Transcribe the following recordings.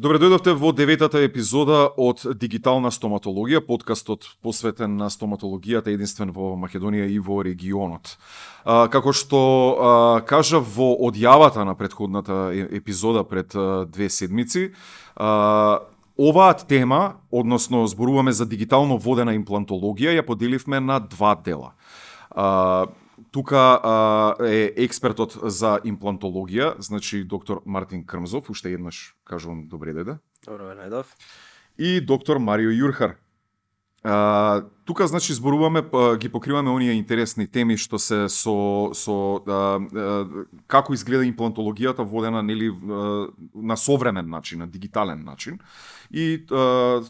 Добре дојдовте во деветата епизода од Дигитална стоматологија, подкастот посветен на стоматологијата единствен во Македонија и во регионот. Како што кажав во одјавата на претходната епизода пред 2 седмици, оваа тема, односно зборуваме за дигитално водена имплантологија, ја поделивме на 2 дела. Тука е експертот за имплантологија, значи доктор Мартин Крмзов, уште еднаш кажувам добре дојде. Добро најдов. И доктор Марио Јурхар. Тука значи зборуваме, ги покриваме оние интересни теми што се како изгледа имплантологијата водена нели на современ начин, на дигитален начин. И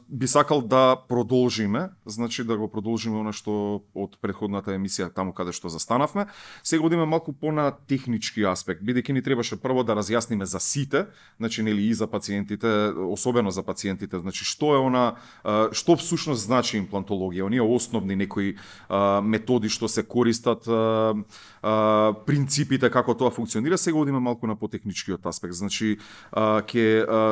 би сакал да продолжиме, значи да го продолжиме она што од претходната емисија таму каде што застанавме. Сега одиме малку на технички аспект, бидејќи ни требаше прво да разјасниме за сите, значи нели и за пациентите, особено за пациентите, значи што е она, што всушност значи имплантологија, оние основни некои методи што се користат, принципите како тоа функционира. Сега одиме малку на потехничкиот аспект. Значи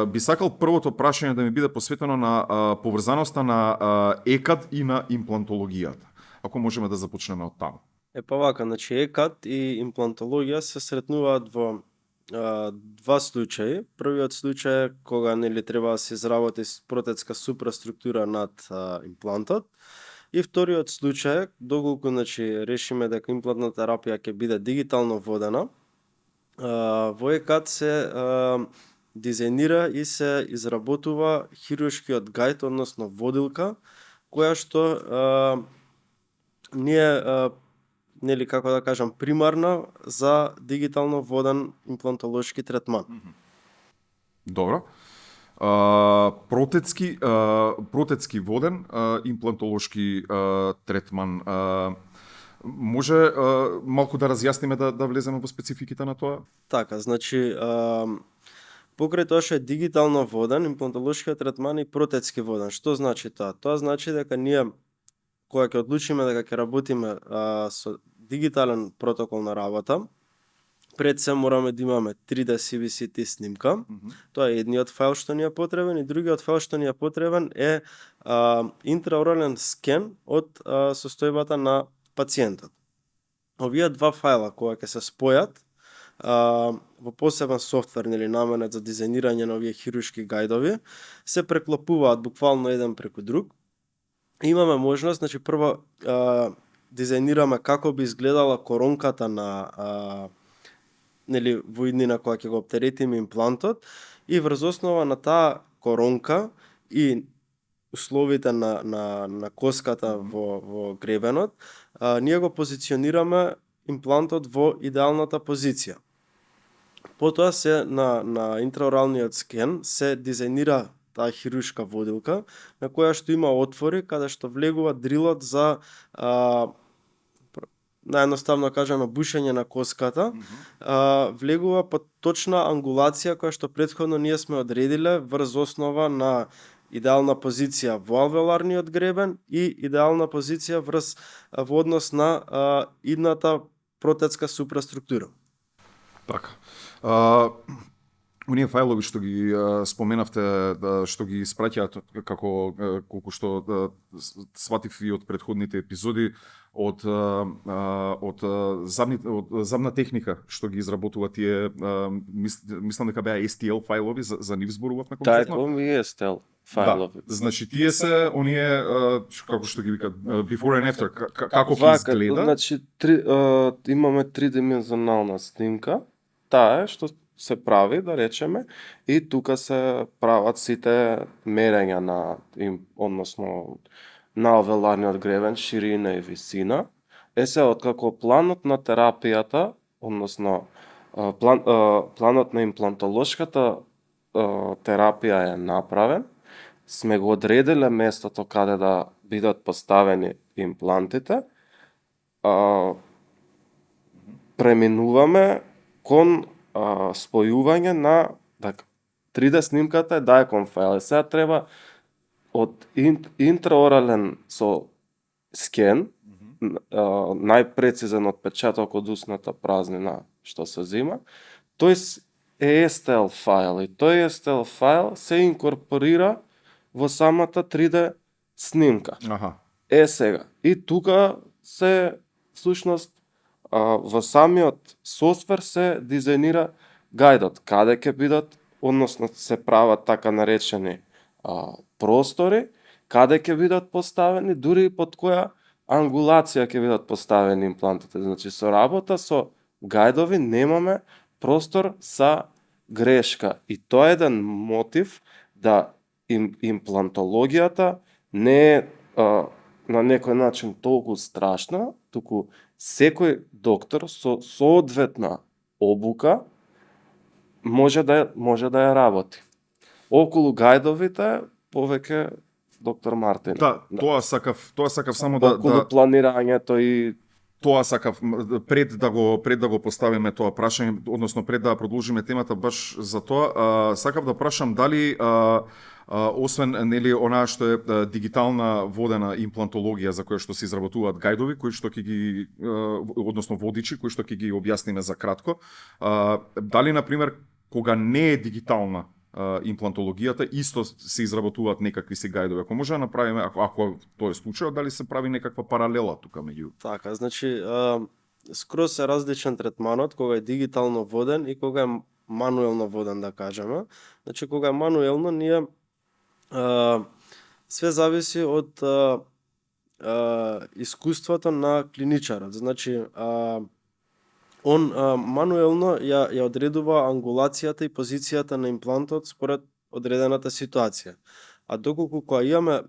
би сакал првото прашање да ми биде посветено на поврзаноста на ЕКАД и на имплантологијата. Ако можеме да започнеме од таму. Вака, значи ЕКАД и имплантологија се сретнуваат во 2 случаи. Првиот случај е кога нели треба да се изработи протетска супраструктура над имплантот. И вториот случај е доколку значи решиме дека имплантна терапија ќе биде дигитално водена, во ЕКАД се дизајнира и се изработува хируршкиот гајд, односно водилка, која што нели како да кажам примарна за дигитално воден имплантолошки третман. Добро. Протетски воден имплантолошки третман. Може малку да разјасниме да влеземе во спецификите на тоа? Така, значи покрај тоа што е дигитално воден имплантолошкиот третман и протетски воден. Што значи тоа? Тоа значи дека ние кога ќе одлучиме дека ќе работиме со дигитален протокол на работа, пред се мораме да имаме 3D CBCT снимка. Тоа е едниот файл што ни е потребен и другиот файл што ни е потребен е интраорален скен од состојбата на пациентот. Овие 2 фајла кога ќе се спојат во посебен софтвер нели наменет за дизајнирање на овие хируршки гајдови, се преклопуваат буквално еден преку друг. Имаме можност, значи прво дизајнираме како би изгледала коронката на нели во иднина кога ќе го оптеретиме имплантот и врз основа на таа коронка и условите на коската во гребенот, ние го позиционираме имплантот во идеалната позиција. Потоа се на интраоралниот скен се дизајнира таа хируршка водилка на која што има отвори каде што влегува дрилот за наједноставно кажано бушење на коската, влегува по точна ангулација која што претходно ние сме одредиле врз основа на идеална позиција во алвеоларниот гребен и идеална позиција во однос на идната протетска супраструктура. Така. Оние фајлови што ги споменавте, што ги испраќаат како колку што сватив и од претходните епизоди, од замна техника што ги изработува тие, мислам дека беа STL фајлови, за нив зборувавме конкретно. Тајком и STL фајлови. Да, значи тие се оние како што ги викаат before and after, како ќе изгледа. Значи имаме тридимензионална снимка, таа е што се прави, да речеме, и тука се прават сите мерења односно на алвеоларниот гребен, ширина и висина. Се откако планот на терапијата, односно планот на имплантолошката терапија е направен, сме го одределе местото каде да бидат поставени имплантите, преминуваме кон спојување на 3D снимката е DICOM файл. Сега треба од интраорален со скен, најпрецизен отпечаток од усната празнина што се зема, тој ESTL файл и тој ESTL файл се инкорпорира во самата 3D снимка. Аха. Сега, и тука се всушност во самиот софтвер се дизајнира гајдот, каде ќе бидат, односно се прават така наречени простори, каде ќе бидат поставени, дури и под која ангулација ќе бидат поставени имплантите. Значи со работа со гајдови немаме простор за грешка. И тоа е еден мотив да имплантологијата не е на некој начин толку страшна, туку секој доктор со соодветна обука може да ја работи. Околу гајдовите повеќе доктор Мартин. Да, тоа сакав само да околу планирањето и тоа сакав пред да го поставиме тоа прашање, односно пред да продолжиме темата баш за тоа, сакав да прашам дали освен нели онаа што е дигитална водена имплантологија за која што се изработуваат гајдови кои што ќе ги односно водичи кои што ќе ги објасниме за кратко, дали на пример кога не е дигитална имплантологијата исто се изработуваат некакви си гајдови. Ако може да направиме, ако тоа е случајот, дали се прави некаква паралела тука меѓу? Така, значи скроз е различен третманот кога е дигитално воден и кога е мануелно воден, да кажеме. Значи кога е мануелно ние све зависи од искуството на клиничарот. Значи он мануелно ја одредува ангулацијата и позицијата на имплантот според одредената ситуација. А доколку кога имаме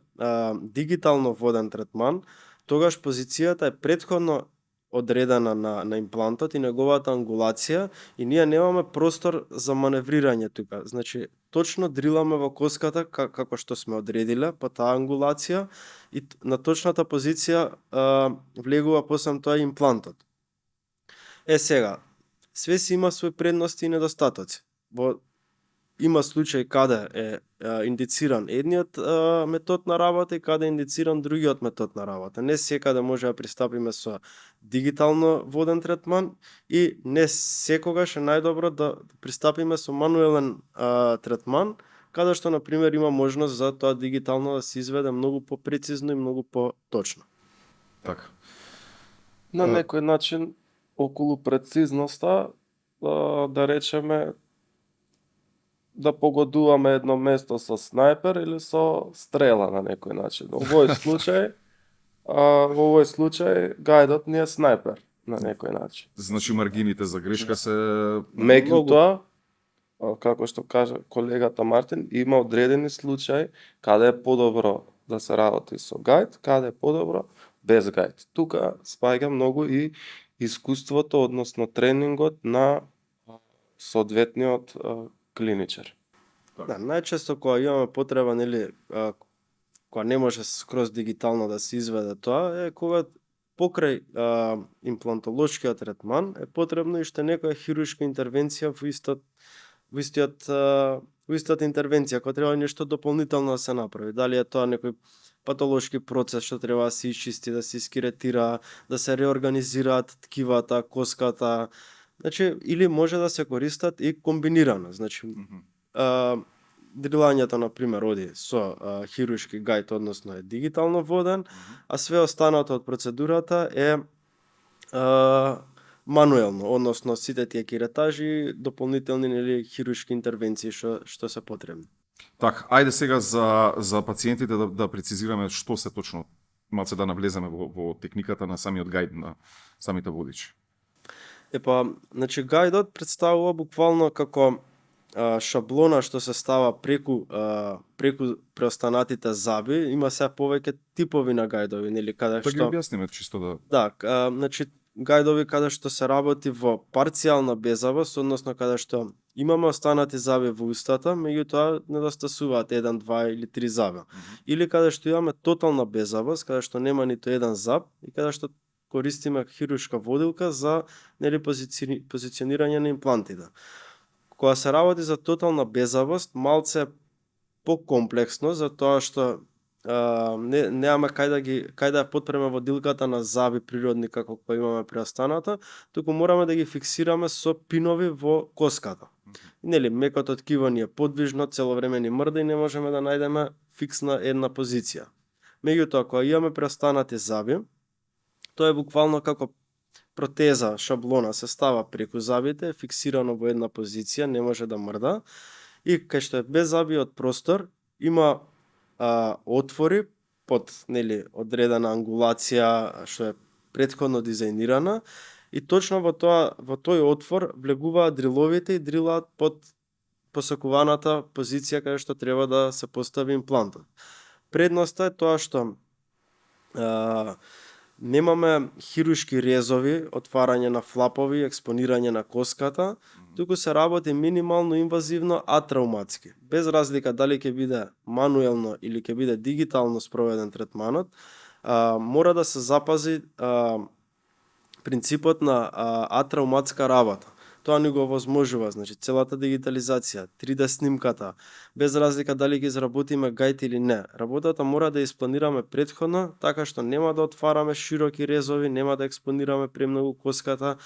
дигитално воден третман, тогаш позицијата е претходно одредена на имплантот и неговата ангулација и ние немаме простор за маневрирање тука. Значи, точно дриламе во коската како што сме одредиле по таа ангулација и на точната позиција влегува посам тоа имплантот. Сега, све си има свои предности и недостатоци. Има случај каде е индициран едниот метод на работа и каде е индициран другиот метод на работа. Не секаде може да пристапиме со дигитално воден третман и не секогаш е најдобро да пристапиме со мануелен третман, каде што на пример има можност за тоа дигитално да се изведе многу попрецизно и многу поточно. Така. На некој начин околу прецизноста да речеме да погодуваме едно место со снајпер или со стрела на некој начин. Во овој случај гајдот ни е снајпер на некој начин. Значи маргините за грешка се меѓутоа, како што кажа колегата Мартин, има одредени случаи каде е подобро да се работи со гајд, каде е подобро без гајд. Тука спаѓа многу и искуството, односно тренингот на соодветниот клиничар. Да, најчесто кога имаме потреба, нели, кога не може скроз дигитално да се изведе тоа, е кога покрај имплантолошкиот третман е потребно уште некоја хируршка интервенција во истата интервенција, кога треба нешто дополнително да се направи. Дали е тоа некој патолошки процес што треба да се исчисти, да се искиретира, да се реорганизираат ткивата, коската. Значи, или може да се користат и комбинирано. Значи, дрилањето, на пример, оди со хируршки гајд, односно е дигитално воден, а све останато од процедурата е мануелно, односно сите тие киретажи, дополнителни или хируршки интервенции што се потребни. Така, ајде сега за пациентите да прецизираме што се точно, малце да навлеземе во техниката на самиот гајд на самите водичи. Значи гајдот представува буквално како шаблона што се става преку преостанатите заби. Има се повеќе типови на гајдови, нели, каде што... Да ги објасниме чисто да... Да, значи гајдови каде што се работи во парцијална беззабост, односно каде што имаме останати заби во устата, меѓутоа недостасуваат 1, 2 или 3 заби. Или каде што имаме тотална беззабост, каде што нема ниту еден заб и каде што користиме хируршка водилка за, нели, позиционирање на имплантите. Кога се работи за тотална беззабост, малце покомплексно, затоа што немаме кај да потпреме водилката на заби природни како кои имаме при останата, туку мораме да ги фиксираме со пинови во коската. Нели, мекото ткиво ни е подвижно, цело време ни мрда и не можеме да најдеме фиксна една позиција. Меѓутоа, кога имаме преостанати заби, тоа е буквално како протеза, шаблона се става преку забите, фиксирано во една позиција, не може да мрда. И кај што е без забиот простор, има отвори под нели одредена ангулација што е претходно дизајнирана и точно во тој отвор влегуваат дриловите и дрилаат под посакуваната позиција каде што треба да се постави имплантот. Предноста е тоа што немаме хируршки резови, отварање на флапови, експонирање на коската, туку се работи минимално инвазивно, а травматски. Без разлика дали ќе биде мануелно или ќе биде дигитално спроведен третманот, мора да се запази принципот на атравматска работа. Тоа ни го овозможува, значи целата дигитализација, 3D снимката, без разлика дали ги изработиме гајд или не. Работата мора да испланираме претходно, така што нема да отвараме широки резови, нема да експонираме премногу коската,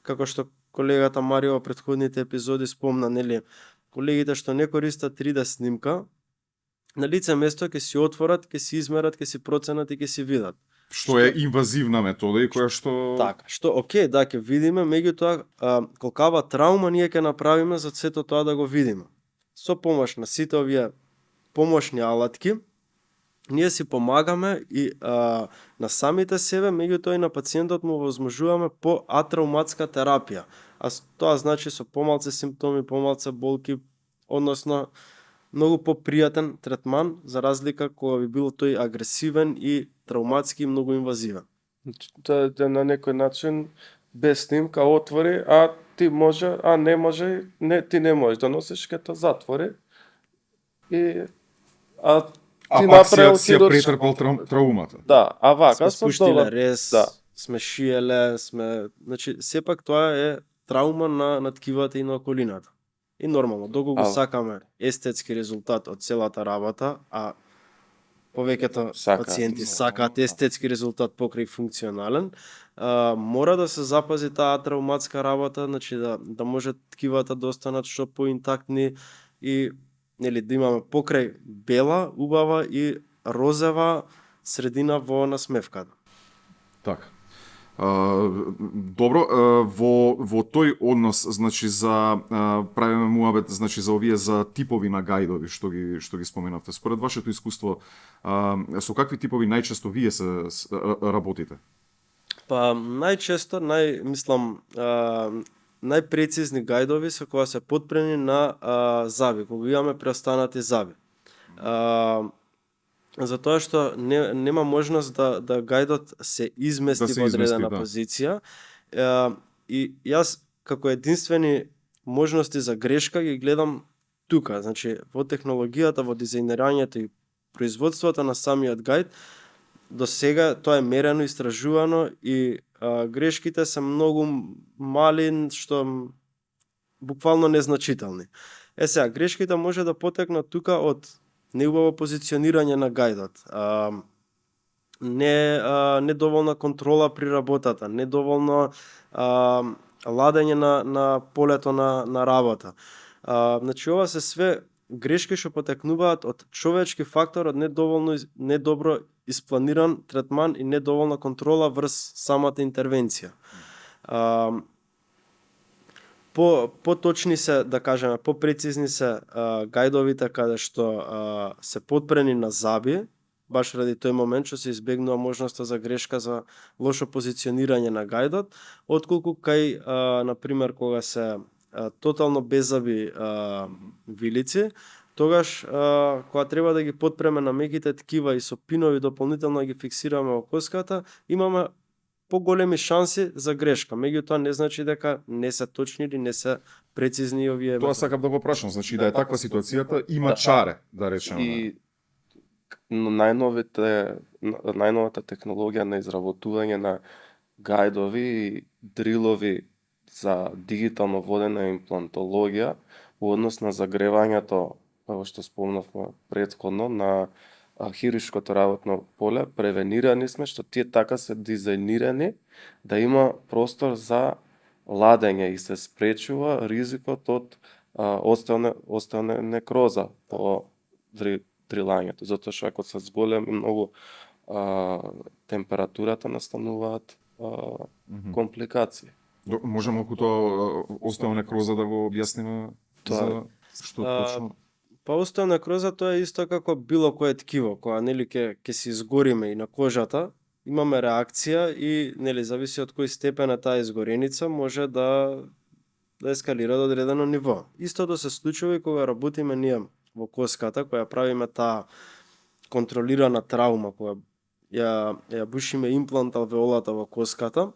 како што колегата Марио во претходните епизоди спомна, нели, колегите што не користат 3D снимка, на лице место ќе си отворат, ќе си измерат, ќе си проценат и ќе си видат. Што е инвазивна метода и која што... Така, што окей, да, ќе видиме, меѓутоа колкава траума ние ќе направиме за сето тоа да го видиме. Со помош на сите овие помошни алатки, ние си помагаме и на самите себе, меѓутоа и на пациентот му возможуваме по атравматска терапија. А тоа значи со помалце симптоми, помалце болки, односно многу попријатен третман, за разлика кога би бил тој агресивен и травматски и многу инвазивен. Тоа е на некој начин без снимка отвори, а ти може, а не може, ти не можеш да носиш, ке те затвори. И ти пак си направил ја претрпел траумата. Да, а вака Сме спуштиле рез, да. сме шиеле, значи сепак тоа е траума на ткивата и на околината. И нормално, доколку го сакаме естетски резултат од целата работа, а повеќето пациенти сакаат естетски резултат покрај функционален, мора да се запази таа травматска работа, значи да може ткивата да останат што поинтактни и нели да имаме покрај бела, убава и розева средина во насмевката. Така. Добро, во тој однос, значи за правиме муабет, значи за овие за типови на гајдови што ги споменавте. Според вашето искуство, со какви типови најчесто вие се работите? Па најчесто, најпрецизни гајдови се кога се потпрени на заби, кога имаме преостанати заби. Затоа што нема можност да гајдот се измести во одредена позиција. И јас како единствени можности за грешка ги гледам тука, значи во технологијата, во дизајнирањето и производството на самиот гајд. До сега тоа е мерено, истражувано и грешките се многу мали, што буквално незначителни. Сега, грешките може да потекнат тука од неубаво позиционирање на гајдот, недоволна контрола при работата, недоволно ладење на полето на работа. Значи, ова се све грешки што потекнуваат од човечки фактор, од недобро испланиран третман и недоволна контрола врз самата интервенција. Поточни се, да кажеме, попрецизни се гајдовите каде што се потпрени на заби, баш ради тој момент што се избегнува можноста за грешка за лошо позиционирање на гајдот, отколку кај, например, кога се тотално беззаби вилици, тогаш кога треба да ги потпреме на меките ткива и со пинови дополнително да ги фиксираме во коската, имаме поголеми шанси за грешка. Меѓутоа не значи дека не се точни или не се прецизни овие. Тоа сакам да го прашам, значи да е таква ситуацијата, има чаре, да речеме. И најновата технологија на изработување на гајдови и дрилови за дигитално водена имплантологија во однос на загревањето, како што спомнавме претходно, на хируршкото работно поле, превенирани сме што тие така се дизајнирани да има простор за ладење и се спречува ризикот од остане некроза по дрилањето, затоа што ако се зголеми многу температурата настануваат компликации. Може малку тоа остава некроза да го објасниме за што точно? Па остана некроза тоа е исто како било кое ткиво, кога нели ќе се изгориме и на кожата, имаме реакција и нели зависи од кој степен на таа изгореница може да ескалира до одредено ниво. Истото се случува и кога работиме ние во коската, која правиме таа контролирана траума, кога ја бушиме имплант алвеолата во коската.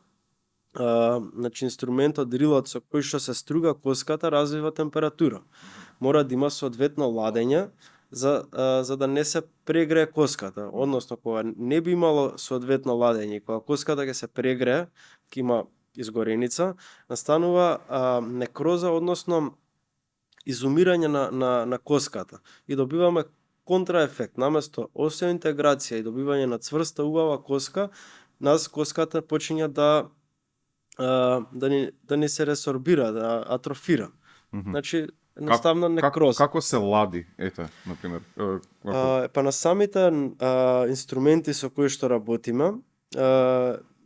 Значи инструментот дрилот со кој што се струга коската развива температура. Мора да има соодветно ладење за да не се прегрее коската. Односно, кога не би имало соодветно ладење, кога коската ќе се прегрее, ќе има изгореница, настанува некроза, односно изумирање на коската. И добиваме контраефект. Наместо осеоинтеграција и добивање на цврста, убава коска, нас коската почиња да ни се ресорбира, да атрофира. Значи, едноставно некроза. Како се лади, ете, например? Па на самите инструменти со кои што работиме,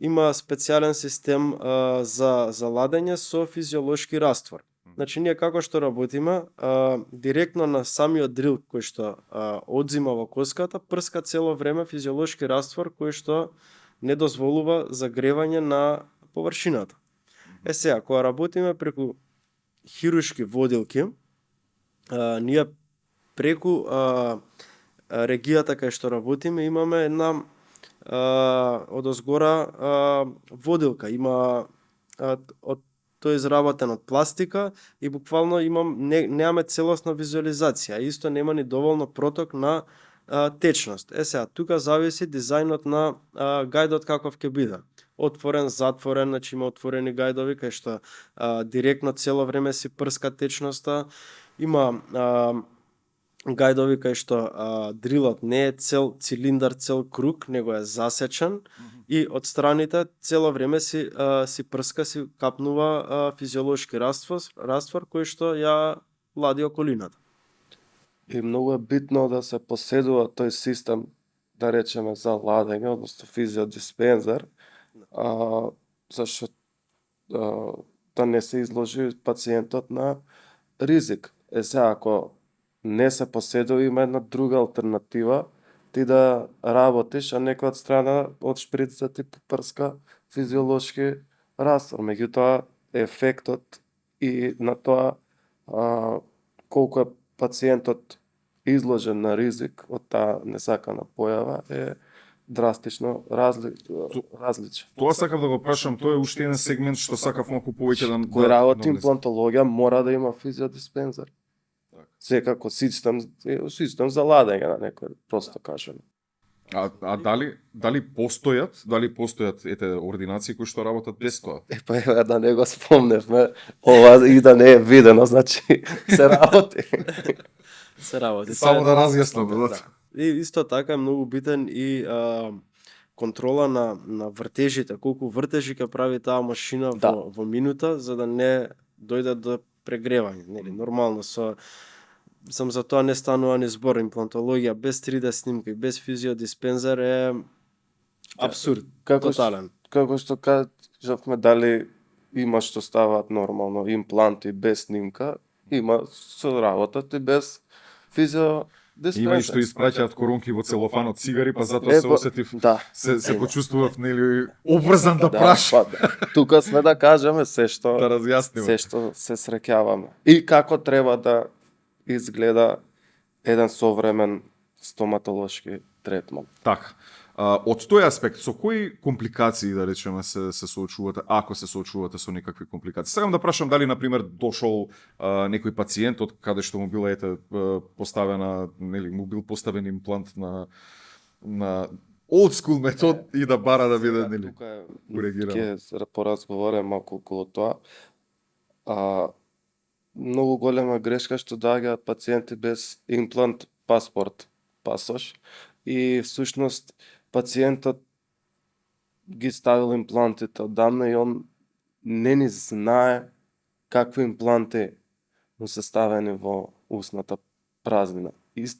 има специјален систем за ладење со физиолошки раствор. Значи, ние како што работиме, директно на самиот дрил кој што одзима во коската, прска цело време физиолошки раствор кој што не дозволува загревање на површината. Сега, кога работиме преку хируршки водилки, ние преку регијата кај што работиме имаме една одозгора водилка. Има тоа изработен од пластика и буквално немаме целосна визуализација, исто нема ни доволно проток на течност. Сега, тука зависи дизајнот на гајдот каков ќе биде. Отворен, затворен, значи има отворени гајдови кај што директно цело време си прска течноста. Има гајдови кај што дрилот не е цел цилиндар, цел круг, него е засечен и од страните цело време си прска, си капнува физиолошки раствор кој што ја лади околината. И многу е битно да се поседува тој систем, да речеме, за ладење, односно физиодиспензер, зашто да не се изложи пациентот на ризик. Сега, ако не се поседува, има една друга алтернатива, ти да работиш, а некоја од страна од шприц да ти попрска физиолошки раствор. Меѓутоа, ефектот и на тоа колку е пациентот изложен на ризик од таа несакана појава е драстично различен. Тоа сакав да го прашам, тоа е уште еден сегмент што сакав малку повеќе да Кој работи имплантологија мора да има физиодиспензер. Секако систем за ладење на некој, просто кажано. А дали постојат ете ординации кои што работат без тоа? Па еве да не го спомневме, ова и да не е видено, значи се работи. Се работи. Само да разјаснам. Да. И исто така е многу битен и контрола на вртежите, колку вртежи ќе прави таа машина во минута, за да не дојде до прегревање. Нели, нормално сам за тоа не станува ни збор. Имплантологија без 3D снимка и без физиодиспензер е апсурд, тотален. Како што кажавме, дали има што ставаат нормално импланти без снимка, има со работат и без физиодиспензер. Има и што испраќаат коронки во целофан од цигари, па затоа се осетив, се почувствував нели обрзан да прашам. Тука сме да кажеме се што да разјасниме. Се што се среќаваме. И како треба да изгледа еден современ стоматолошки третман. Така. Од тој аспект, со кои компликации, да речеме, се соочувате, ако се соочувате со некакви компликации? Сакам да прашам дали, например, дошол некој пациент од каде што му била поставена, нели, му бил поставен имплант на old school метод и да бара да биде, нели, коригирано. Ќе поразговориме малку околу тоа. Многу голема грешка што доаѓаат пациенти без имплант пасош и всушност пациентот ги ставил имплантите одамна и он не ни знае какви импланти но се ставени во усната празнина.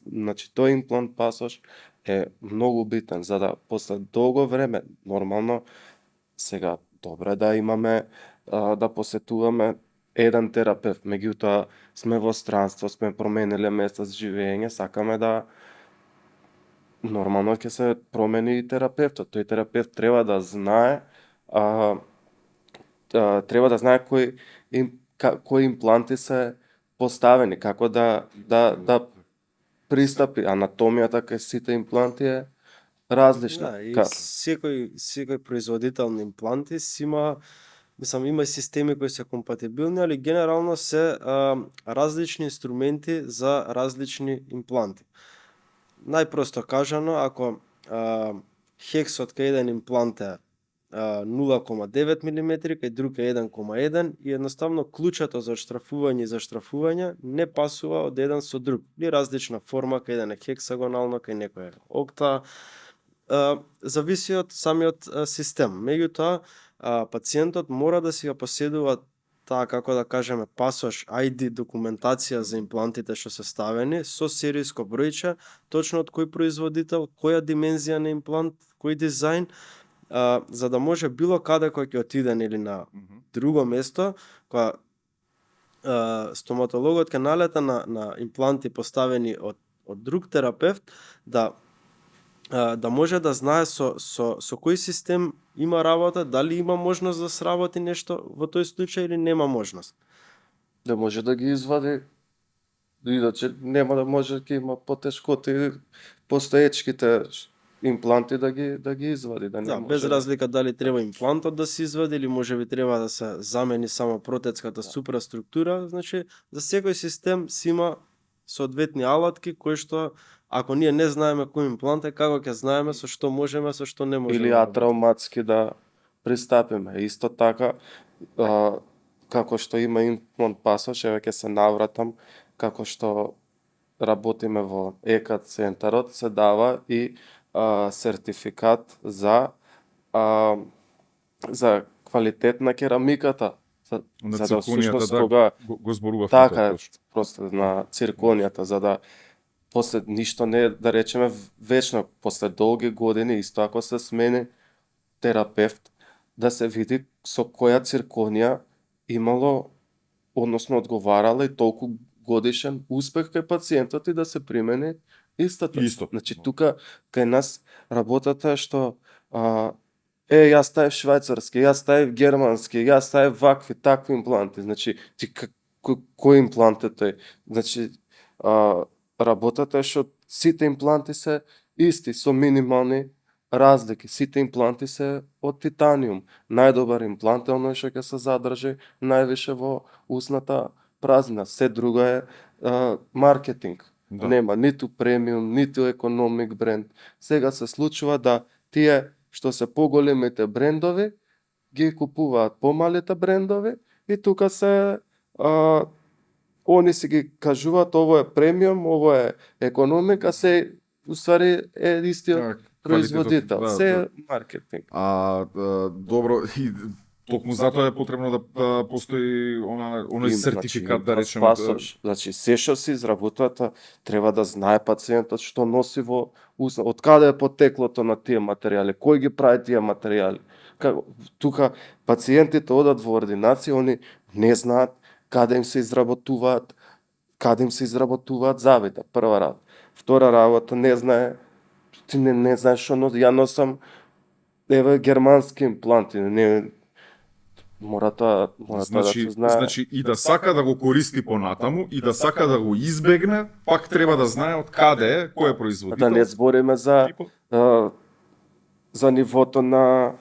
Значи тој имплант пасош е многу битен за да после долго време нормално сега добро е да имаме да посетуваме еден терапевт, меѓутоа сме во странство, сме промениле место за живење, сакаме да нормално ќе се промени и терапевтот. Тој терапевт треба да знае треба да знае кои импланти се поставени, како да пристапи. Анатомијата кај сите импланти е различна. Да, и секој производител на импланти си има, мислам, има системи кои се компатибилни, али генерално се различни инструменти за различни импланти. Најпросто кажано, ако хексот кај еден имплант е 0,9 мм, кај друг е 1,1 и едноставно клучето за штрафување и заштрафување не пасува од еден со друг. Или различна форма, кај еден е хексагонално, кај некој е окта, зависи од самиот систем. Меѓутоа, пациентот мора да си ја поседува таа, како да кажеме, пасош ID документација за имплантите што се ставени со серијско бројче, точно од кој производител, која димензија на имплант, кој дизајн, за да може било каде кој ќе отиде или на друго место, кога стоматологот ќе налета на импланти поставени од друг терапевт, да може да знае со кој систем има работа, дали има можност да сработи нешто во тој случај или нема можност. Да може да ги извади, иначе нема да може, ќе има потешкоти постоечките импланти да ги извади, да не Да, може. без разлика дали треба имплантот да се извади или можеби треба да се замени само протетската супраструктура, значи за секој систем си има соодветни алатки кои што ако ние не знаеме кој имплант е, како ќе знаеме со што можеме, со што не можеме. Или атрауматски да пристапиме. Исто така, како што има имплант пасош, еве ќе се навратам, како што работиме во ЕКА центарот, се дава и сертификат за квалитет на керамиката. На за да всушност цирконијата, кога го зборувавме така тоа е, просто на цирконијата, за да после ништо не е, да речеме, вечно, после долги години, исто ако се смени терапевт, да се види со која цирконија имало, односно одговарала и толку годишен успех кај пациентот и да се примени истата. Исто. Значи, тука кај нас работата е што јас ставив швајцарски, јас ставив германски, јас ставив вакви, такви импланти. Значи, ти кој имплант е тој? Значи, работата е што сите импланти се исти, со минимални разлики. Сите импланти се од титаниум. Најдобар имплант е оној што ќе се задржи највише во усната празнина. Се друго е маркетинг. Да. Нема ниту премиум, ниту економик бренд. Сега се случува да тие што се поголемите брендови ги купуваат помалите брендови и тука се они си ги кажуваат ово е премиум, ово е економика, се уствари е истиот производител. да, Се е маркетинг. Добро, и токму затоа е потребно да постои оној сертификат, да речеме. Пасош. Значи, се што се изработува, треба да знае пациентот што носи во уста, од каде е потеклото на тие материјали, кој ги прави тие материјали. Тука пациентите одат во ординација, они не знаат каде им се изработуваат завите, прва работа. Втора работа, не знае, ти не знаеш што носи, ја носам еве германски импланти, не мора тоа да се знае. Значи и да сака да го користи понатаму и да сака да го избегне, пак треба да знае од каде е, кој е производител. Да не збориме за нивото на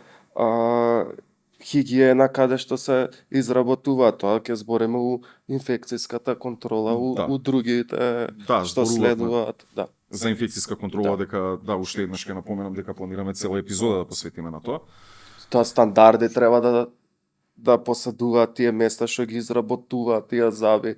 хигиена каде што се изработува, тоа ќе збориме у инфекцијската контрола, у другите што следуваат. Да. За инфекцијска контрола, дека уште еднаш ќе напоменам дека планираме цела епизода да посветиме на тоа. Тоа стандарди треба да поседуваат тие места што ги изработуваат тие заби,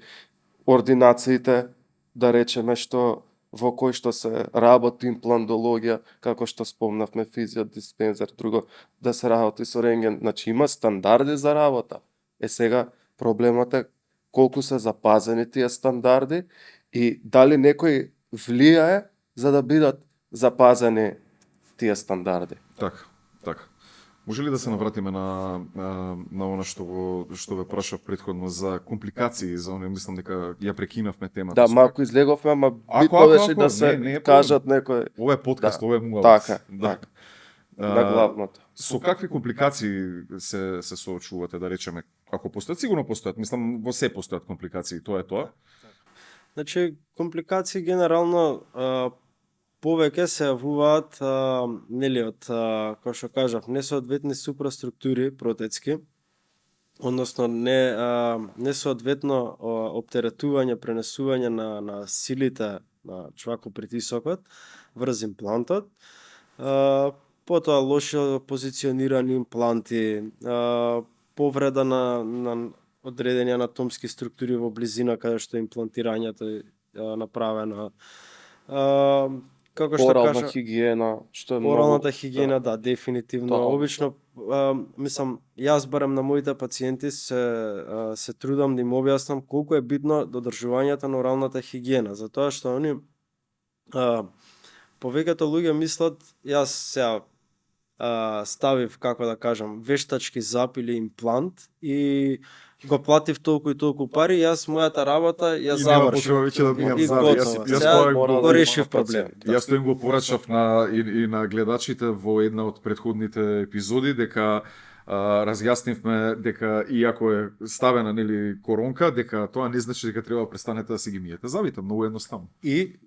ординациите, да речеме што во кој што се работи имплантологија, како што спомнавме, физиодиспензер, друго, да се работи со рентген. Значи има стандарди за работа. Сега проблемот е колку се запазени тие стандарди и дали некој влијае за да бидат запазени тие стандарди. Така, така. Може ли да се навратиме на она што ве прашав претходно за компликации, за оне мислам дека ја прекинавме темата. Да, малку излеговме, ама битно ако, беше да се не е кажат некој. Ова е подкаст, Да, ова е муавет. така, Да. така. На главното. Со какви компликации се соочувате, да речеме, ако постојат, сигурно постојат, мислам во се постојат компликации, тоа е тоа. Значи, компликации генерално повеќе се јавуваат нели од како што кажав, несоодветни супраструктури протецки, односно несоодветно оптеретување, пренесување на силите на чвакопритисокот врз имплантот, потоа лошо позиционирани импланти, повреда на одредени анатомски структури во близина каде што имплантирањето е направено. Како што Орална кажа, хигиена, што е многу... оралната хигиена, да, дефинитивно. Тоа. Обично, мислам, јас барем на моите пациенти се трудам да им објаснам колку е битно додржувањето на оралната хигиена, затоа што они повеќето луѓе мислат, јас сега ставив, како да кажам, вештачки зап или имплант и го платив толку и толку пари, јас мојата работа ја завршив. веќе да бијам И зави. готово. Јас Сега тоа го решив проблем. Јас тоа им го порачав и на гледачите во една од претходните епизоди дека разјаснивме дека иако е ставена нели коронка, дека тоа не значи дека треба да престанете да си ги миете завите, многу едноставно. И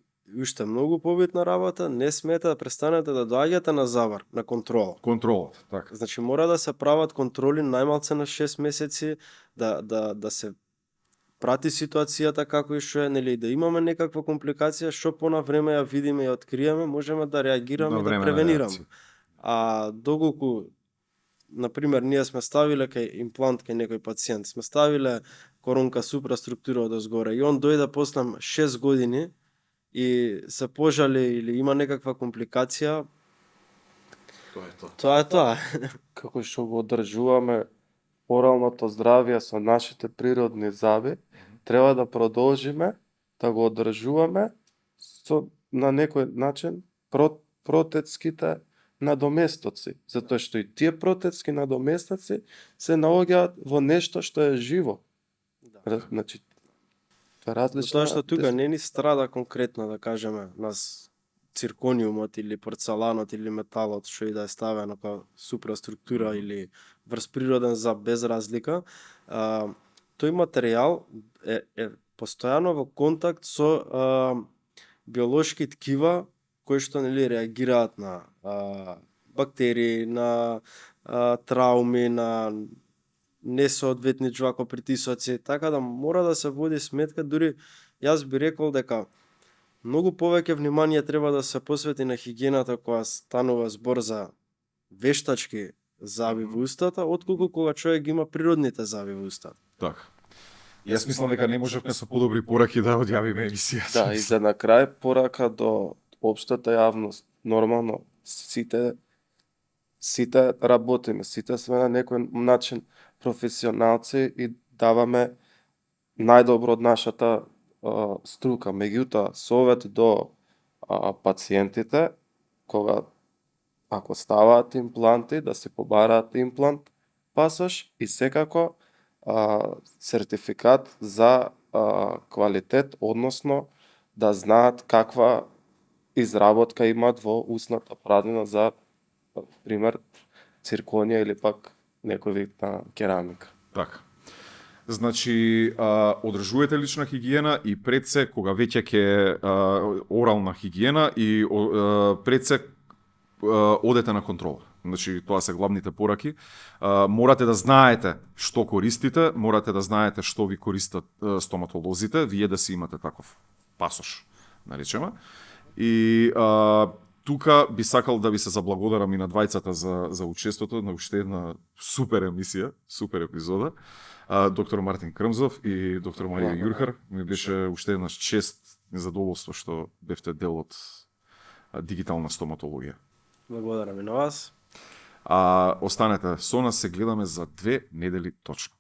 уште многу побитна работа, не смете да престанете да доаѓате на завар, на контрола. Контролот, така. Значи мора да се прават контроли најмалце на 6 месеци, да се прати ситуацијата како и што е, нели, да имаме некаква компликација, што на време ја видиме и откриеме, можеме да реагираме и да превенираме. А доколку, например, ние сме ставиле кај имплант кај некој пациент, сме ставиле коронка супраструктура одозгоре и он дојде после 6 години и се пожали или има некаква компликација, Тоа е тоа. тоа е тоа. Како што го одржуваме оралното здравје со нашите природни заби, треба да продолжиме да го одржуваме на некој начин протецките надоместоци, затоа што и тие протецки надоместоци се наоѓаат во нешто што е живо. Значи, тоа е различно. Тоа што тука не ни страда конкретно, да кажеме, нас циркониумот или порцеланот или металот што и да е ставено како супраструктура или врз природен зап без разлика, тој материјал е постојано во контакт со биолошки ткива кои што нели реагираат на бактерии, на трауми, на несоодветни џвакопритисоци, така да мора да се води сметка, дури јас би рекол дека многу повеќе внимание треба да се посвети на хигиената кога станува збор за вештачки заби во устата, отколку кога човек ги има природните заби во устата. Така. Јас мислам дека не можевме со подобри пораки да одјавиме емисијата. Да, и за на крај порака до општата јавност. Нормално сите работиме, сите сме на некој начин професионалци и даваме најдобро од нашата струка. Меѓутоа, совет до пациентите, кога ако ставаат импланти, да се побараат имплант пасош и секако сертификат за квалитет, односно да знаат каква изработка имаат во устната празнина за пример цирконија или пак некој вид на керамика. Така. Значи, одржувате лична хигиена и пред се, кога веќе ќе орална хигиена и пред се одете на контрола. Значи, тоа се главните пораки. Морате да знаете што користите, морате да знаете што ви користат стоматолозите, вие да си имате таков пасош, наречеме. И тука би сакал да ви се заблагодарам и на двајцата за учеството на уште една супер емисија, супер епизода. Доктор Мартин Крмзов и доктор Марија Јурхар. Ми беше уште една чест и задоволство што бевте дел од дигитална стоматологија. Благодарам и на вас. Останете со нас, се гледаме за 2 недели точно.